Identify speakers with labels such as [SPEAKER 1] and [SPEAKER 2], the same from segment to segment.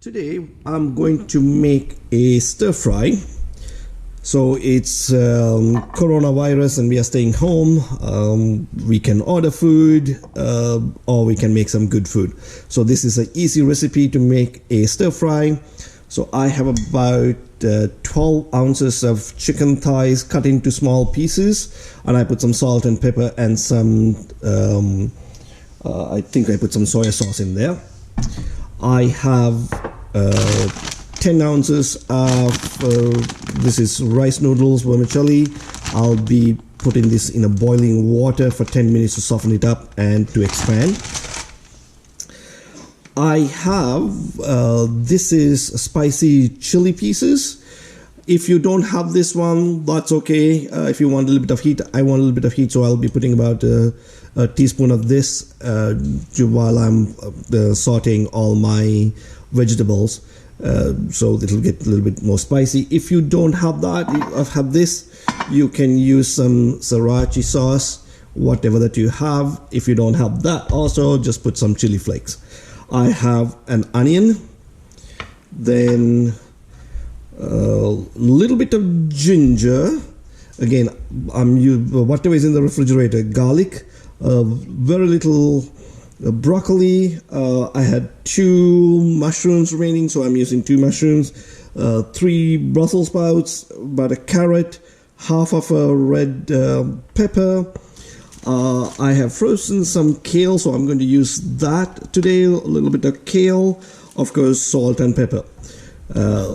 [SPEAKER 1] Today I'm going to make a stir fry. So it's coronavirus and we are staying home. We can order food or we can make some good food. So this is an easy recipe to make a stir fry. So I have about 12 ounces of chicken thighs cut into small pieces, and I put some salt and pepper and some I think I put some soy sauce in there. I have 10 ounces of this is rice noodles vermicelli. I'll be putting this in a boiling water for 10 minutes to soften it up and to expand. I have this is spicy chili pieces. If you don't have this one, that's okay. If you want a little bit of heat, I want a little bit of heat, so I'll be putting about a teaspoon of this while I'm sauteing all my vegetables, so it'll get a little bit more spicy. If you don't have that, have this, you can use some sriracha sauce, whatever that you have. If you don't have that, also just put some chili flakes. I have an onion, then a little bit of ginger. Again, whatever is in the refrigerator. Garlic, very little broccoli. I had 2 mushrooms remaining, so I'm using 2 mushrooms, 3 Brussels sprouts, about a carrot, half of a red pepper. I have frozen some kale, so I'm going to use that today. A little bit of kale, of course, salt and pepper.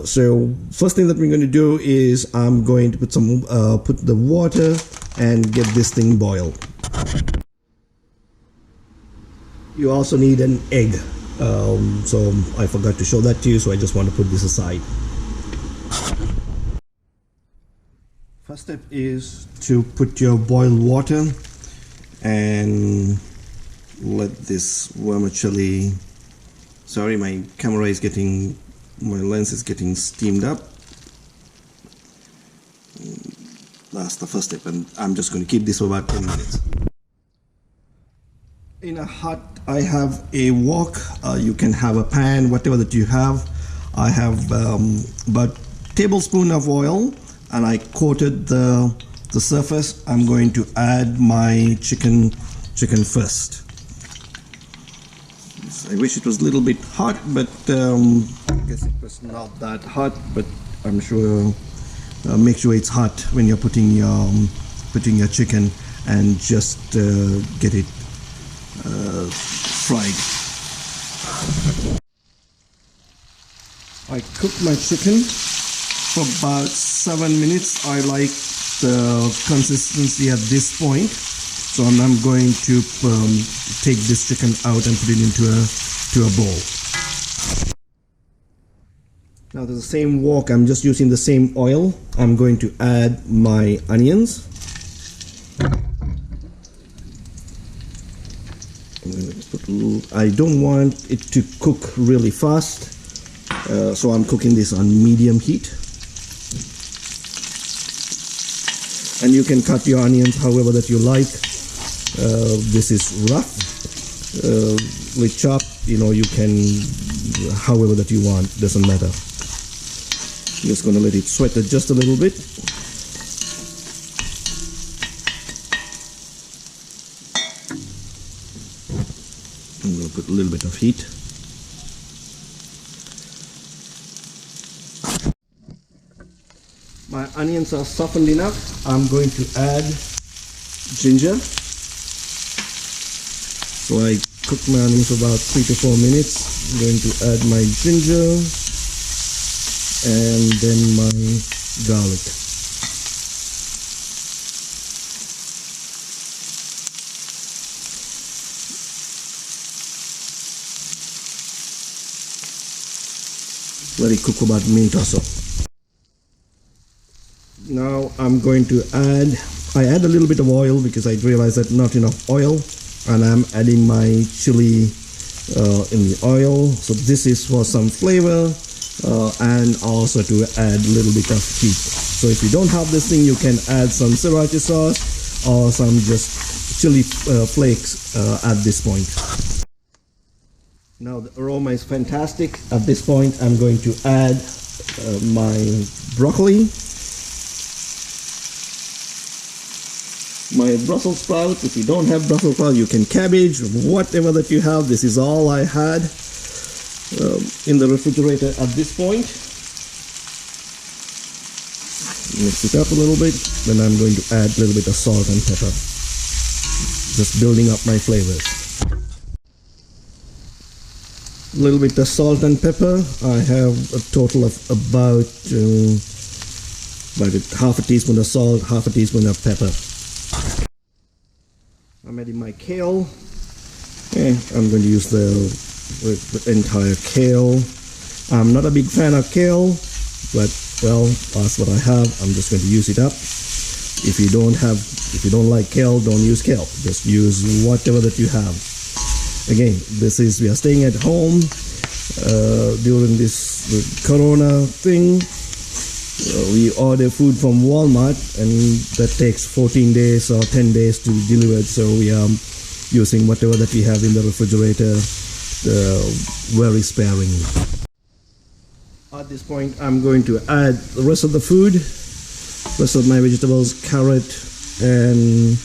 [SPEAKER 1] So first thing that we're going to do is I'm going to put the water and get this thing boiled. You also need an egg, so I forgot to show that to you, so I just want to put this aside. First step is to put your boiled water and let this vermicelli, sorry, my lens is getting steamed up. That's the first step, and I'm just going to keep this for about 10 minutes. In a hot, I have a wok. You can have a pan, whatever that you have. I have about a tablespoon of oil, and I coated the surface. I'm going to add my chicken first. I wish it was a little bit hot, but I guess it was not that hot. But I'm sure make sure it's hot when you're putting your chicken, and just get it fried. I cooked my chicken for about 7 minutes. I like the consistency at this point, so I'm going to take this chicken out and put it into a bowl. Now there's the same wok, I'm just using the same oil. I'm going to add my onions. I don't want it to cook really fast, so I'm cooking this on medium heat. And you can cut your onions however that you like. This is rough with chop, you can however that you want, doesn't matter. I'm just going to let it sweat just a little bit. I'm going to put a little bit of heat. My onions are softened enough. I'm going to add ginger. So I cook my onions for about 3 to 4 minutes. I'm going to add my ginger and then my garlic. Let it cook for about a minute or so. Now I'm going to I add a little bit of oil because I realized that not enough oil, and I'm adding my chili in the oil. So this is for some flavor and also to add a little bit of heat. So if you don't have this thing, you can add some sriracha sauce or some just chili flakes at this point. Now the aroma is fantastic. At this point I'm going to add my broccoli, my Brussels sprouts. If you don't have Brussels sprouts, you can cabbage, whatever that you have. This is all I had in the refrigerator at this point. Mix it up a little bit. Then I'm going to add a little bit of salt and pepper, just building up my flavors. A little bit of salt and pepper. I have a total of about half a teaspoon of salt, half a teaspoon of pepper. I'm adding my kale, and I'm going to use the entire kale. I'm not a big fan of kale, but well, that's what I have. I'm just going to use it up. If you don't like kale, don't use kale. Just use whatever that you have. Again, we are staying at home during this corona thing. We order food from Walmart, and that takes 14 days or 10 days to be delivered. So we are using whatever that we have in the refrigerator very sparingly. At this point, I'm going to add the rest of the food, rest of my vegetables, carrot, and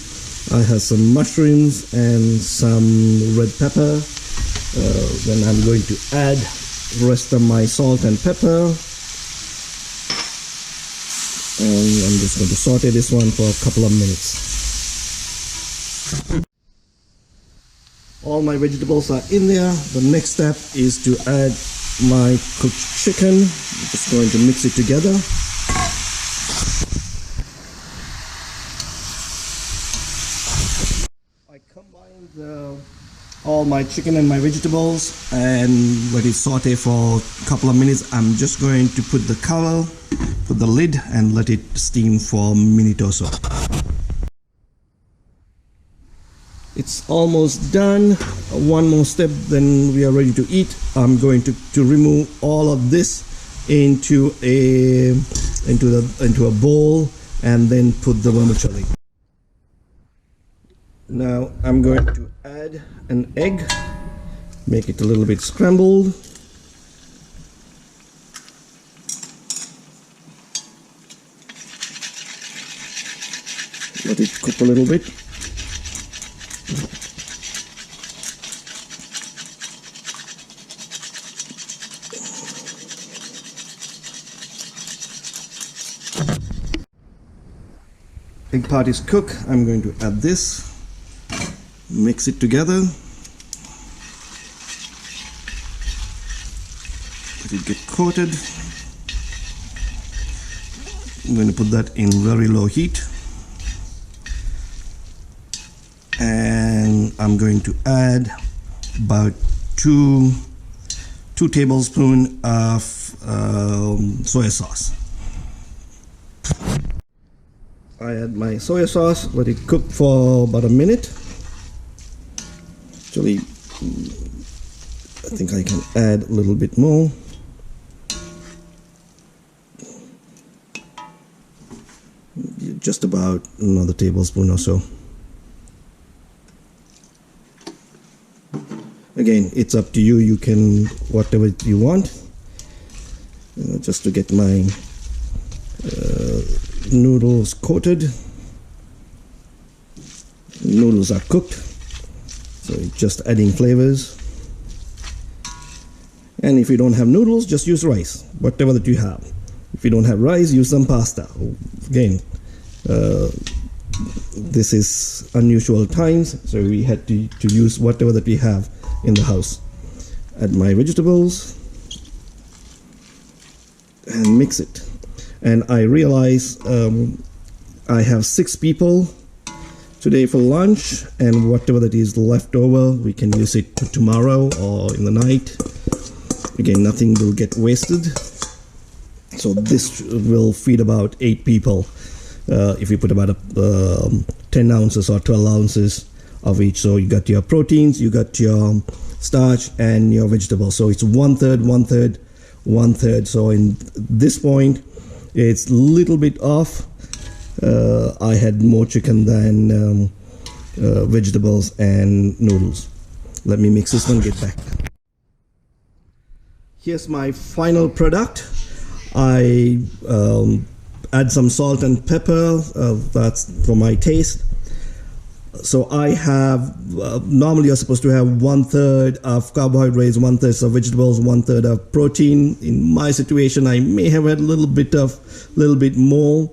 [SPEAKER 1] I have some mushrooms and some red pepper. Then I'm going to add the rest of my salt and pepper. And I'm just going to saute this one for a couple of minutes. All my vegetables are in there. The next step is to add my cooked chicken. I'm just going to mix it together. I combined all my chicken and my vegetables and let it saute for a couple of minutes. I'm just going to put the cover, put the lid, and let it steam for a minute or so. It's almost done. One more step, then we are ready to eat. I'm going to remove all of this into a bowl and then put the vermicelli. Now I'm going to add an egg, make it a little bit scrambled. Let it cook a little bit. Egg part is cooked. I'm going to add this, mix it together, let it get coated. I'm going to put that in very low heat, and I'm going to add about two tablespoons of soy sauce. I add my soy sauce, let it cook for about a minute. Actually, I think I can add a little bit more. Just about another tablespoon or so. Again, it's up to you. You can whatever you want. Just to get my noodles coated. Noodles are cooked, so just adding flavors. And if you don't have noodles, just use rice, whatever that you have. If you don't have rice, use some pasta. Again, this is unusual times, so we had to use whatever that we have in the house. Add my vegetables and mix it. And I realize I have 6 people today for lunch, and whatever that is left over, we can use it tomorrow or in the night. Again, nothing will get wasted. So this will feed about 8 people if you put about 10 ounces or 12 ounces of each. So you got your proteins, you got your starch, and your vegetables. So it's 1/3, 1/3, 1/3. So in this point, it's a little bit off. I had more chicken than vegetables and noodles. Let me mix this one, get back. Here's my final product. I add some salt and pepper. That's for my taste. So I have, normally you're supposed to have 1/3 of carbohydrates, 1/3 of vegetables, 1/3 of protein. In my situation, I may have had a little bit more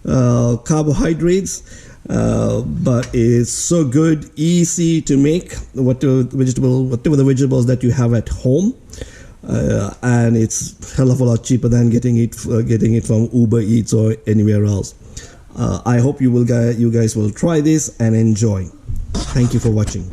[SPEAKER 1] carbohydrates, but it's so good, easy to make, whatever the vegetables that you have at home. And it's hell of a lot cheaper than getting it from Uber Eats or anywhere else. I hope you guys will try this and enjoy. Thank you for watching.